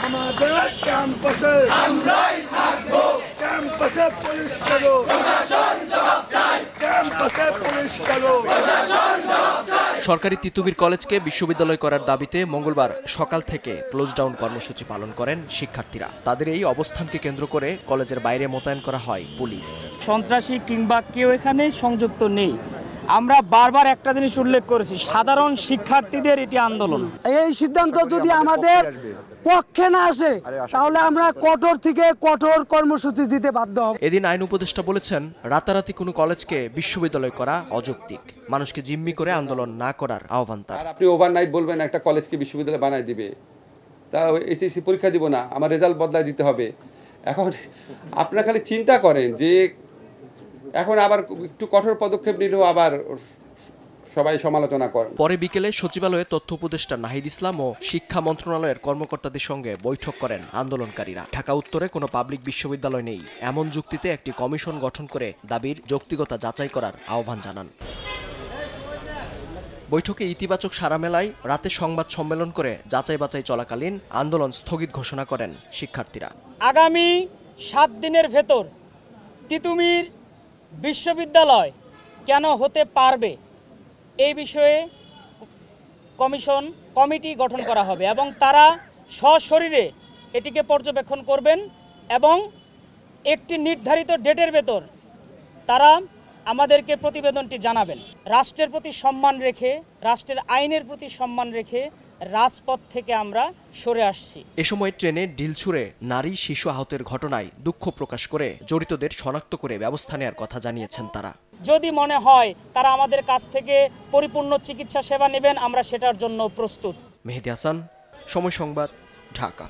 আমাদের ক্যাম্পাসে আমরাই থাকবো, ক্যাম্পাসে পুলিশ করো, প্রশাসন জবাব চাই, ক্যাম্পাসে পুলিশ করো, প্রশাসন জবাব চাই। সরকারি তিতুমীর কলেজকে বিশ্ববিদ্যালয় করার দাবিতে মঙ্গলবার সকাল থেকে ক্লোজ ডাউন কর্মসূচি পালন করেন শিক্ষার্থীরা। তাদের এই অবস্থানকে কেন্দ্র করে কলেজের বাইরে মোতায়েন করা হয় পুলিশ। সন্ত্রাসী কিংবা কেউ এখানে সংযুক্ত নেই। আমরা বারবার একটা জিনিস উল্লেখ করেছি, সাধারণ শিক্ষার্থীদের এটি আন্দোলন। এই সিদ্ধান্ত যদি আমাদের পক্ষে না আসে তাহলে আমরা কঠোর থেকে কঠোর কর্মসূচি দিতে বাধ্য হব। এদিন আইন উপদেষ্টা বলেছেন, রাতারাতি কোনো কলেজকে বিশ্ববিদ্যালয় করা অযৌক্তিক, মানুষকে জিম্মি করে আন্দোলন না করার আহ্বান তার। আর আপনি ওভারনাইট বলবেন একটা কলেজকে বিশ্ববিদ্যালয় বানায় দিবে, তা এইচএসসি পরীক্ষা দিব না, আমার রেজাল্ট বদলায় দিতে হবে। এখন আপনারা খালি চিন্তা করেন যে এখন আবার একটু কঠোর পদক্ষেপ নিলেও আবার সবাই সমালোচনা করেন। পরে বিকেলে সচিবালয়ে তথ্য উপদেষ্টা নাহিদ ইসলাম ও শিক্ষা মন্ত্রণালয়ের কর্মকর্তাদের সঙ্গে বৈঠক করেন আন্দোলনকারীরা। ঢাকা উত্তরে কোনো পাবলিক বিশ্ববিদ্যালয় নেই এমন যুক্তিতে একটি কমিশন গঠন করে দাবির যৌক্তিকতা যাচাই করার আহ্বান জানান। বৈঠকে ইতিবাচক সাড়া মেলায় রাতে সংবাদ সম্মেলন করে যাচাই বাছাই চলাকালীন আন্দোলন স্থগিত ঘোষণা করেন শিক্ষার্থীরা। আগামী 7 দিনের ভেতর তিতুমীর বিশ্ববিদ্যালয় কেন হতে পারবে এই বিষয়ে কমিটি গঠন করা হবে এবং তারা সশরীরে এটিকে পর্যবেক্ষণ করবেন এবং একটি নির্ধারিত ডেটের ভেতর তারা আমাদেরকে প্রতিবেদনটি জানাবেন। রাষ্ট্রের প্রতি সম্মান রেখে, রাষ্ট্রের আইনের প্রতি সম্মান রেখে রাজপথ থেকে আমরা সরে আসছি। এ সময় ট্রেনে ঢিল ছুঁড়ে নারী শিশু আহতের ঘটনায় দুঃখ প্রকাশ করে জড়িতদের শনাক্ত করে ব্যবস্থা নেওয়ার কথা জানিয়েছেন তারা। যদি মনে হয় তারা আমাদের কাছ থেকে পরিপূর্ণ চিকিৎসা সেবা নেবেন, আমরা সেটার জন্য প্রস্তুত। মেহেদী হাসান, সময় সংবাদ, ঢাকা।